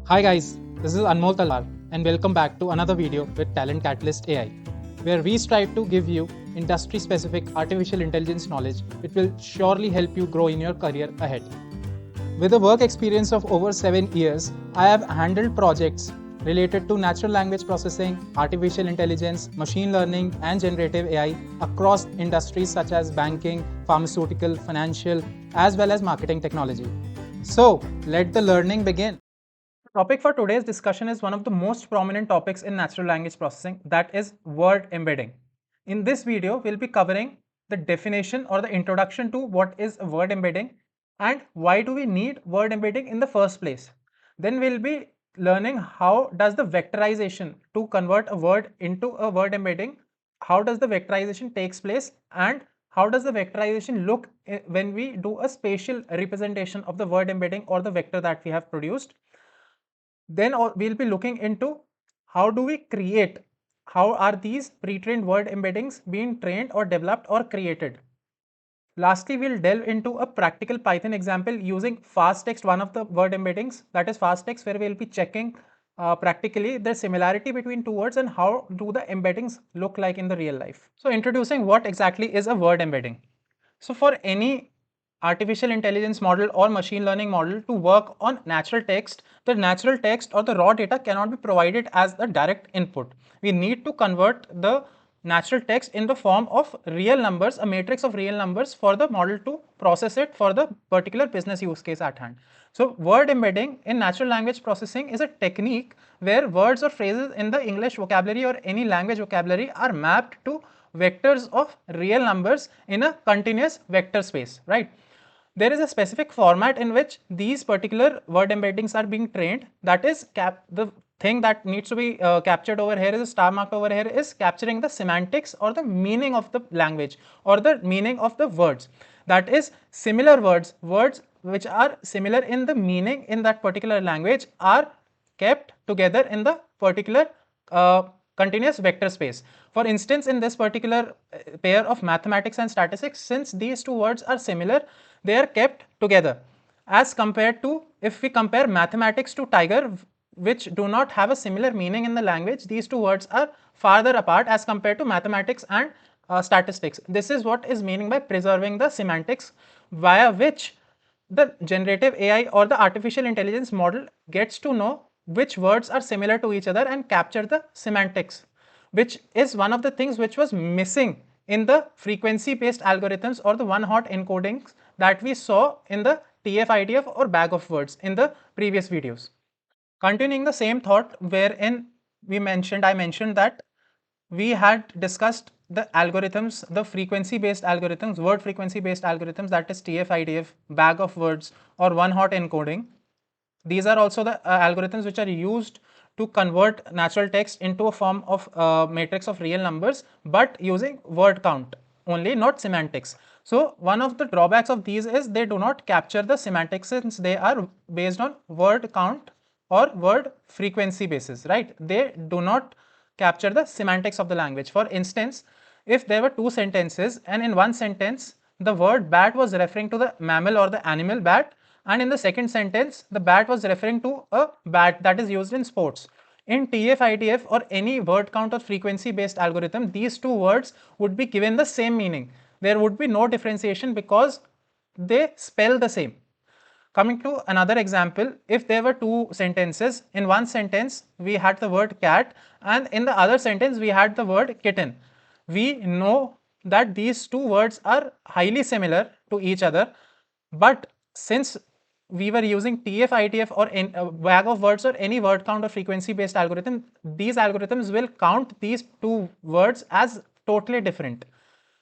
Hi guys, this is Anmol Talar and welcome back to another video with Talent Catalyst AI, where we strive to give you industry-specific artificial intelligence knowledge. It will surely help you grow in your career ahead. With a work experience of over 7 years, I have handled projects related to natural language processing, artificial intelligence, machine learning, and generative AI across industries such as banking, pharmaceutical, financial, as well as marketing technology. So, let the learning begin. The topic for today's discussion is one of the most prominent topics in natural language processing, that is word embedding. In this video, we'll be covering the definition or the introduction to what is a word embedding and why do we need word embedding in the first place. Then we'll be learning how does the vectorization to convert a word into a word embedding, how does the vectorization takes place, and how does the vectorization look when we do a spatial representation of the word embedding or the vector that we have produced. Then we'll be looking into how do we create, how are these pre-trained word embeddings being trained or developed or created. Lastly, we'll delve into a practical Python example using FastText, one of the word embeddings, that is FastText, where we'll be checking practically the similarity between two words and how do the embeddings look like in the real life. So introducing what exactly is a word embedding. So for any artificial intelligence model or machine learning model to work on natural text, the natural text or the raw data cannot be provided as the direct input. We need to convert the natural text in the form of real numbers, a matrix of real numbers, for the model to process it for the particular business use case at hand. So word embedding in natural language processing is a technique where words or phrases in the English vocabulary or any language vocabulary are mapped to vectors of real numbers in a continuous vector space, right? There is a specific format in which these particular word embeddings are being trained. That is the thing that needs to be captured over here is a star mark over here is capturing the semantics or the meaning of the language or the meaning of the words. That is similar words, words which are similar in the meaning in that particular language are kept together in the particular continuous vector space. For instance, in this particular pair of mathematics and statistics, since these two words are similar, they are kept together, as compared to if we compare mathematics to tiger, which do not have a similar meaning in the language. These two words are farther apart as compared to mathematics and statistics. This is what is meaning by preserving the semantics, via which the generative AI or the artificial intelligence model gets to know which words are similar to each other and capture the semantics, which is one of the things which was missing in the frequency based algorithms or the one hot encodings that we saw in the TF-IDF or bag of words in the previous videos. Continuing the same thought, wherein I mentioned that we had discussed the algorithms, the frequency based algorithms, word frequency based algorithms, that is TF-IDF, bag of words, or one hot encoding. These are also the algorithms which are used to convert natural text into a form of matrix of real numbers, but using word count only, not semantics. So one of the drawbacks of these is they do not capture the semantics since they are based on word count or word frequency basis, right? They do not capture the semantics of the language. For instance, if there were two sentences and in one sentence the word bat was referring to the mammal or the animal bat, and in the second sentence the bat was referring to a bat that is used in sports. In TF-IDF or any word count or frequency based algorithm, these two words would be given the same meaning. There would be no differentiation because they spell the same. Coming to another example, if there were two sentences, in one sentence we had the word cat and in the other sentence we had the word kitten. We know that these two words are highly similar to each other, but since we were using TF-IDF or a bag of words or any word count or frequency based algorithm, these algorithms will count these two words as totally different,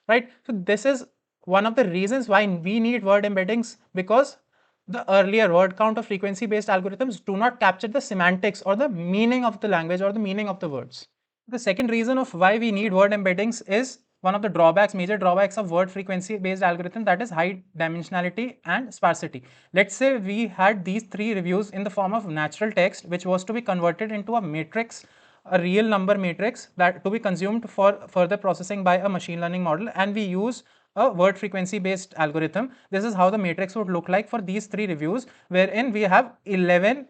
right? So this is one of the reasons why we need word embeddings, because the earlier word count or frequency based algorithms do not capture the semantics or the meaning of the language or the meaning of the words. The second reason of why we need word embeddings is one of the drawbacks, major drawbacks of word frequency based algorithm, that is high dimensionality and sparsity. Let's say we had these three reviews in the form of natural text, which was to be converted into a matrix, a real number matrix that to be consumed for further processing by a machine learning model, and we use a word frequency based algorithm. This is how the matrix would look like for these three reviews, wherein we have 11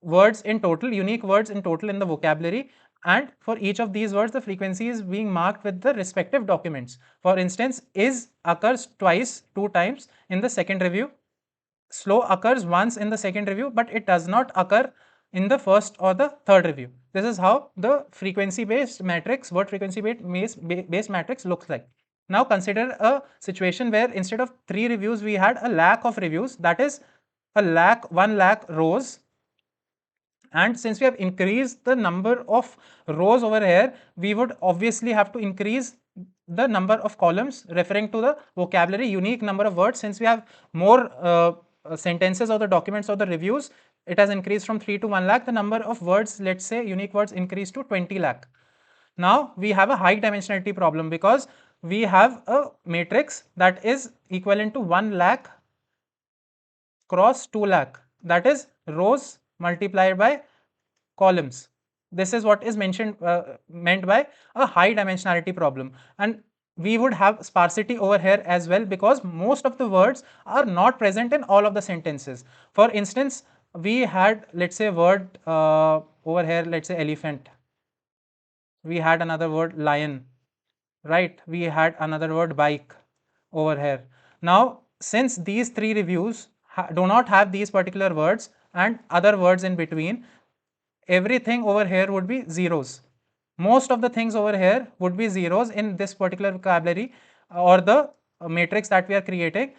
words in total, unique words in total in the vocabulary, and for each of these words the frequency is being marked with the respective documents. For instance, is occurs twice, 2 times in the second review, slow occurs once in the second review, but it does not occur in the first or the third review. This is how the frequency based matrix, word frequency based matrix looks like. Now consider a situation where instead of 3 reviews we had a lakh of reviews, that is a lakh, 1 lakh rows. And since we have increased the number of rows over here, we would obviously have to increase the number of columns referring to the vocabulary, unique number of words. Since we have more sentences or the documents or the reviews, it has increased from 3 to 1 lakh. The number of words, let's say unique words, increased to 20 lakh. Now we have a high dimensionality problem because we have a matrix that is equivalent to 1 lakh cross 2 lakh, that is rows multiplied by columns. This is what is meant by a high dimensionality problem. And we would have sparsity over here as well, because most of the words are not present in all of the sentences. For instance, we had, let's say, word over here, let's say elephant. We had another word lion, right? We had another word bike over here. Now, since these 3 reviews do not have these particular words and other words in between, everything over here would be zeros. Most of the things over here would be zeros in this particular vocabulary or the matrix that we are creating.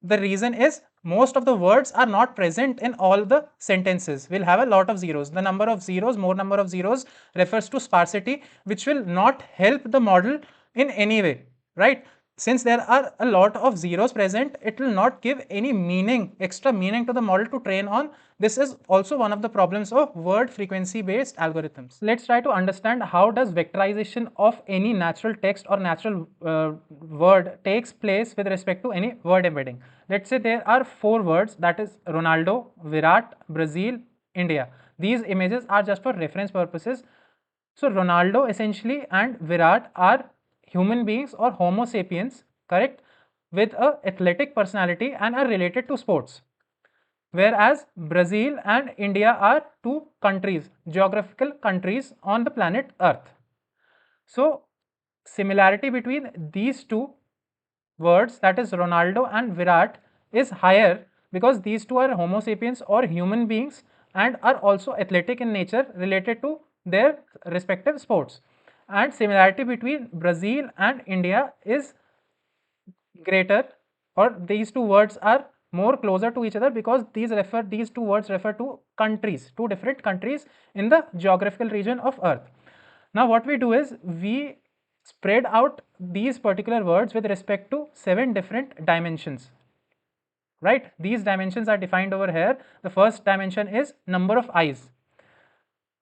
The reason is most of the words are not present in all the sentences. We'll have a lot of zeros. The number of zeros, more number of zeros, refers to sparsity, which will not help the model in any way, right? Since there are a lot of zeros present, it will not give any meaning, extra meaning to the model to train on. This is also one of the problems of word frequency based algorithms. Let's try to understand how does vectorization of any natural text or natural word takes place with respect to any word embedding. Let's say there are 4 words, that is Ronaldo, Virat, Brazil, India. These images are just for reference purposes. So Ronaldo essentially and Virat are human beings or Homo sapiens, correct, with a athletic personality and are related to sports. Whereas Brazil and India are 2 countries, geographical countries on the planet Earth. So similarity between these 2 words, that is Ronaldo and Virat, is higher because these 2 are Homo sapiens or human beings and are also athletic in nature, related to their respective sports. And similarity between Brazil and India is greater, or these 2 words are more closer to each other because these 2 words refer to countries, 2 different countries in the geographical region of Earth. Now what we do is we spread out these particular words with respect to 7 different dimensions, right? These dimensions are defined over here. The first dimension is number of eyes.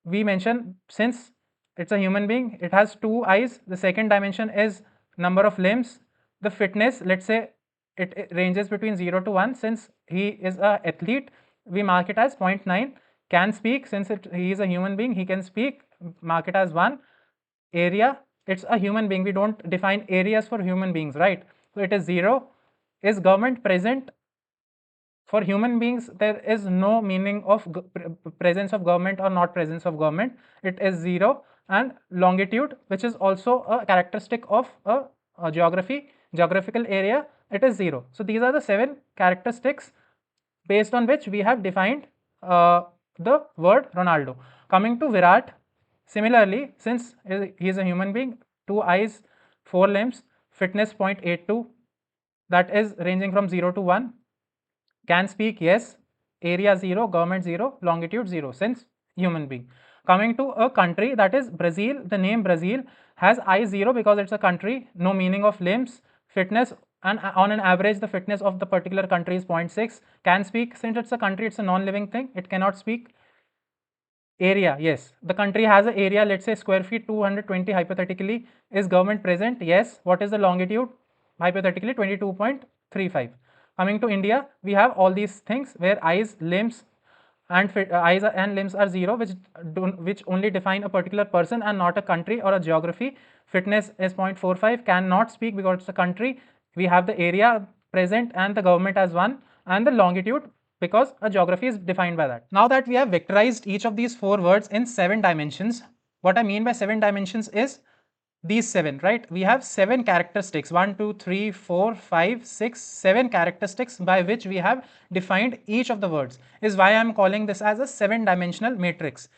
We mentioned since it's a human being, it has 2 eyes. The second dimension is number of limbs. The fitness, let's say it ranges between 0 to 1. Since he is an athlete, we mark it as 0.9. Can speak, since he is a human being, he can speak, mark it as 1. Area, it's a human being, we don't define areas for human beings, right? So it is 0. Is government present? For human beings, there is no meaning of presence of government or not presence of government. It is 0. And longitude, which is also a characteristic of a geographical area, it is 0. So these are the 7 characteristics based on which we have defined the word Ronaldo. Coming to Virat, similarly, since he is a human being, 2 eyes, 4 limbs, fitness 0.82, that is ranging from 0 to 1. Can speak, yes. Area 0, government 0, longitude 0, since human being. Coming to a country, that is Brazil, the name Brazil has I 0 because it's a country, no meaning of limbs, fitness, and on an average the fitness of the particular country is 0.6. Can speak, since it's a country, it's a non-living thing, it cannot speak. Area, yes, the country has an area, let's say square feet 220 hypothetically. Is government present? Yes. What is the longitude? Hypothetically 22.35. Coming to India, we have all these things where eyes, limbs, and eyes and limbs are 0, which only define a particular person and not a country or a geography. Fitness is 0.45. Cannot speak because it's a country. We have the area present and the government as 1, and the longitude because a geography is defined by that. Now that we have vectorized each of these 4 words in 7 dimensions, what I mean by 7 dimensions is these 7, right? We have 7 characteristics, 1, 2, 3, 4, 5, 6, 7 characteristics by which we have defined each of the words, is why I am calling this as a 7-dimensional matrix.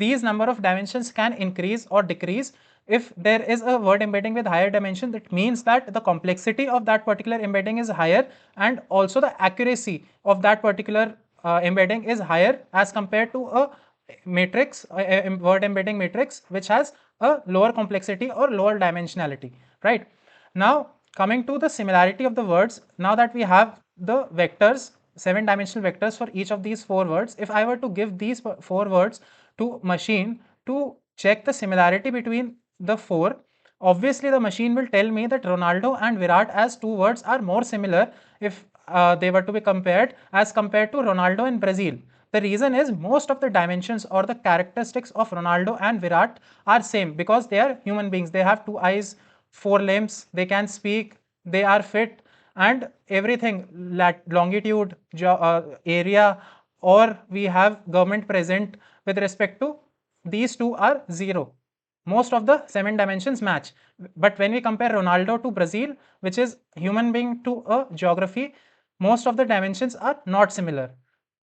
These number of dimensions can increase or decrease. If there is a word embedding with higher dimension, that means that the complexity of that particular embedding is higher, and also the accuracy of that particular embedding is higher as compared to a matrix, a word embedding matrix, which has a lower complexity or lower dimensionality, right? Now coming to the similarity of the words, now that we have the vectors, 7-dimensional vectors for each of these 4 words, if I were to give these 4 words to machine to check the similarity between the 4, obviously the machine will tell me that Ronaldo and Virat as 2 words are more similar if they were to be compared as compared to Ronaldo and Brazil. The reason is most of the dimensions or the characteristics of Ronaldo and Virat are same, because they are human beings. They have 2 eyes, 4 limbs, they can speak, they are fit, and everything, longitude, area, or we have government present with respect to these 2 are 0. Most of the 7 dimensions match. But when we compare Ronaldo to Brazil, which is human being to a geography, most of the dimensions are not similar.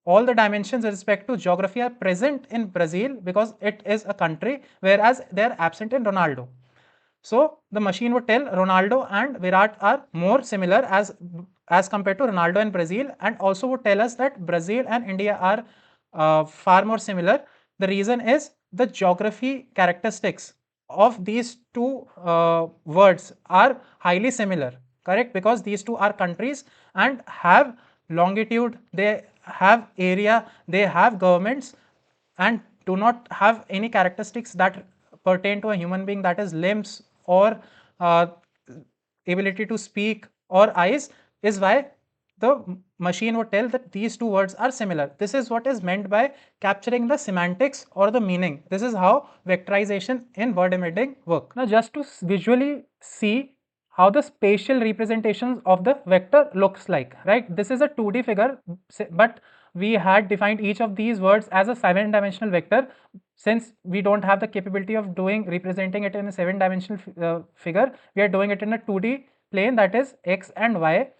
All the dimensions with respect to geography are present in Brazil because it is a country, whereas they are absent in Ronaldo. So the machine would tell Ronaldo and Virat are more similar as compared to Ronaldo and Brazil, and also would tell us that Brazil and India are far more similar. The reason is the geography characteristics of these 2 words are highly similar, correct? Because these 2 are countries and have longitude, they have area, they have governments, and do not have any characteristics that pertain to a human being, that is limbs or ability to speak or eyes, is why the machine would tell that these 2 words are similar. This is what is meant by capturing the semantics or the meaning. This is how vectorization in word embedding work. Now just to visually see how the spatial representations of the vector looks like, right? This is a 2D figure, but we had defined each of these words as a 7-dimensional vector. Since we don't have the capability of representing it in a 7-dimensional figure, we are doing it in a 2D plane, that is x and y,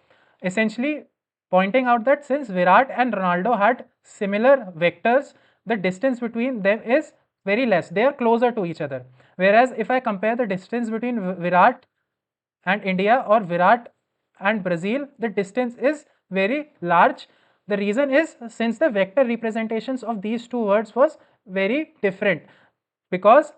essentially pointing out that since Virat and Ronaldo had similar vectors, the distance between them is very less. They are closer to each other. Whereas if I compare the distance between Virat and India or Virat and Brazil, the distance is very large. The reason is since the vector representations of these 2 words was very different, because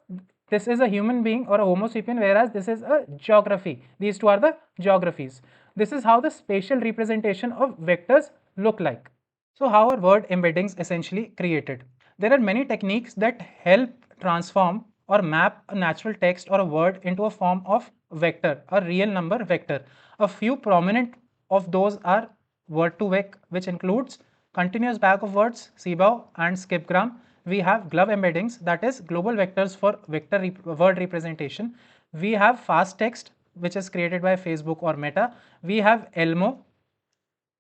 this is a human being or a Homo sapien, whereas this is a geography. These 2 are the geographies. This is how the spatial representation of vectors look like. So how are word embeddings essentially created? There are many techniques that help transform or map a natural text or a word into a form of vector, a real number vector. A few prominent of those are word2vec, which includes continuous bag of words, CBOW and skipgram. We have glove embeddings, that is global vectors for word representation. We have FastText, which is created by Facebook or Meta. We have Elmo,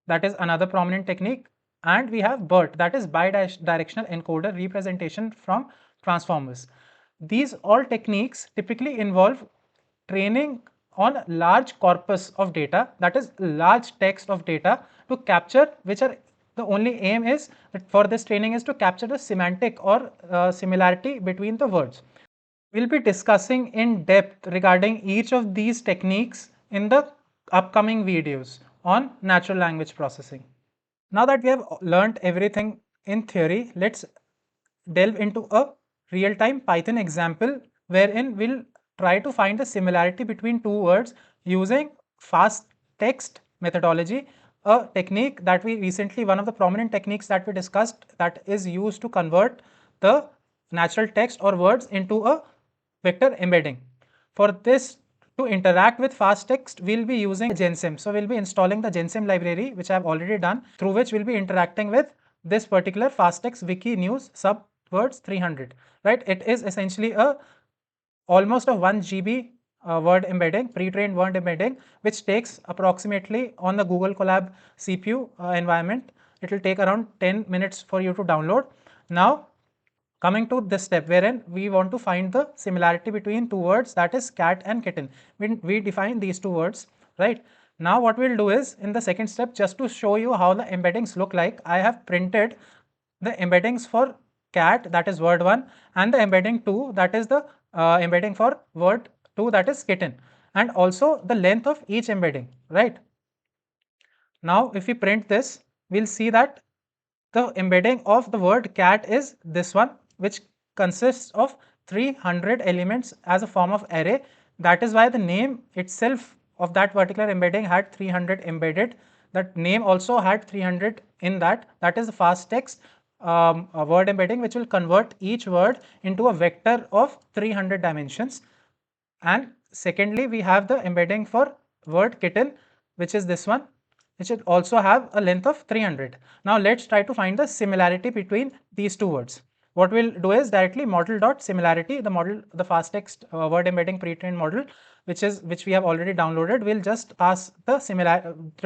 that is another prominent technique, and we have BERT, that is bidirectional encoder representation from transformers. These all techniques typically involve training on large corpus of data, that is large text of data, to capture, which are the only aim is that for this training is to capture the semantic or similarity between the words. We'll be discussing in depth regarding each of these techniques in the upcoming videos on natural language processing. Now that we have learned everything in theory, let's delve into a real-time Python example wherein we'll try to find the similarity between 2 words using fast text methodology, a technique that we recently, one of the prominent techniques that we discussed, that is used to convert the natural text or words into a vector embedding. For this to interact with FastText, we'll be using GenSim. So we'll be installing the GenSim library, which I've already done, through which we'll be interacting with this particular FastText Wiki News subwords 300. Right? It is essentially almost a 1 GB word embedding, pre-trained word embedding, which takes approximately on the Google Colab CPU environment It will take around 10 minutes for you to download. Now coming to this step wherein we want to find the similarity between two words, that is cat and kitten. We define these two words, right? Now what we'll do is, in the second step, just to show you how the embeddings look like, I have printed the embeddings for cat, that is word 1, and the embedding 2, that is the embedding for word 2, that is kitten, and also the length of each embedding, right? Now if we print this, we'll see that the embedding of the word cat is this one, which consists of 300 elements as a form of array. That is why the name itself of that particular embedding had 300 embedded. That name also had 300 in that. That is the FastText word embedding, which will convert each word into a vector of 300 dimensions. And secondly, we have the embedding for word kitten, which is this one, which should also have a length of 300. Now let's try to find the similarity between these two words. What we'll do is directly model.similarity, the FastText word embedding pre-trained model, which we have already downloaded. We'll just pass the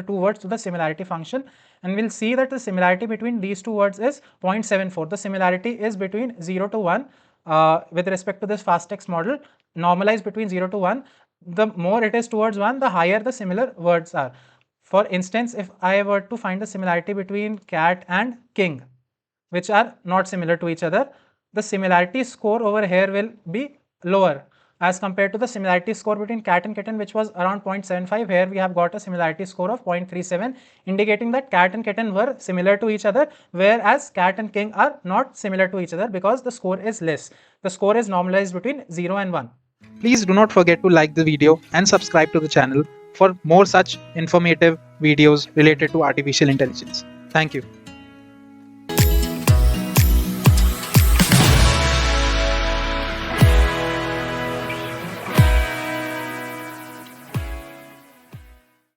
two words to the similarity function, and we'll see that the similarity between these two words is 0.74. The similarity is between 0 to 1 with respect to this FastText model, normalized between 0 to 1. The more it is towards 1, the higher the similar words are. For instance, if I were to find the similarity between cat and king, which are not similar to each other, the similarity score over here will be lower as compared to the similarity score between cat and kitten, which was around 0.75. Here we have got a similarity score of 0.37, indicating that cat and kitten were similar to each other, whereas cat and king are not similar to each other because the score is less. The score is normalized between 0 and 1. Please do not forget to like the video and subscribe to the channel for more such informative videos related to artificial intelligence. Thank you.